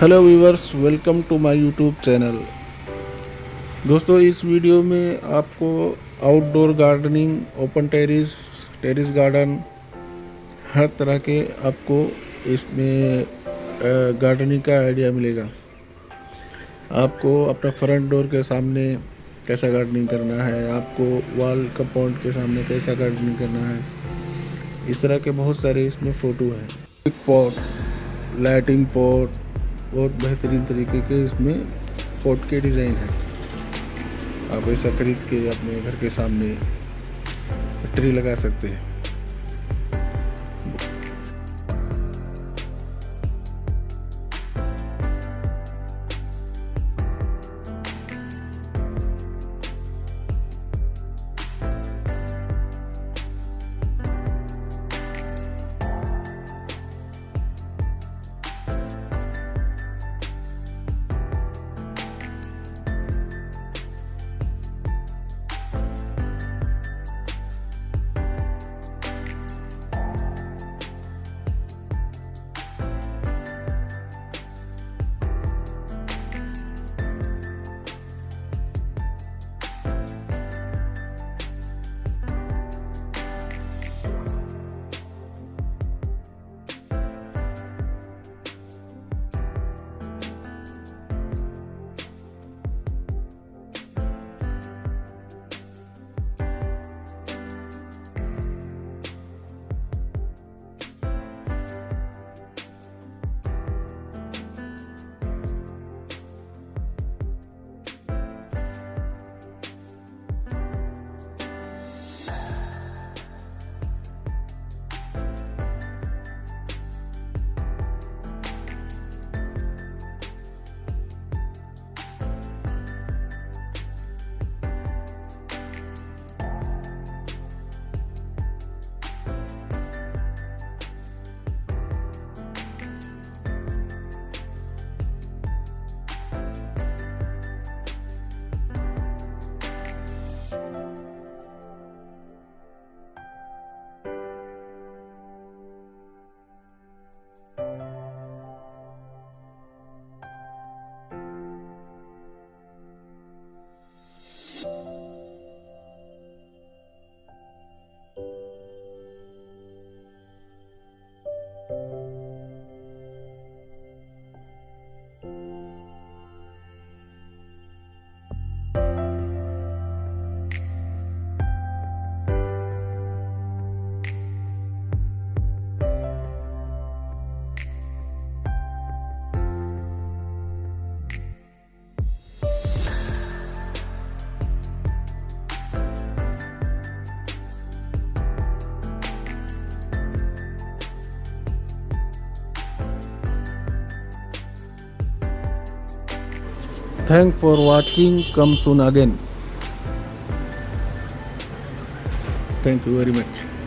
Hello viewers, welcome to my YouTube channel. दोस्तों, इस वीडियो में आपको outdoor gardening, open terrace garden, हर तरह के आपको इसमें गार्डनिंग का आइडिया मिलेगा। आपको अपना फ्रंट डोर के सामने कैसा गार्डनिंग करना है, आपको वॉल कंपाउंड के सामने कैसा गार्डनिंग करना है, इस तरह के बहुत सारे इसमें फ़ोटो हैं। एक पॉट, लाइटिंग पॉट, बहुत बेहतरीन तरीके के इसमें पॉट के डिज़ाइन है। आप ऐसा खरीद के अपने घर के सामने ट्री लगा सकते हैं। Thanks for watching. Come soon again. Thank you very much.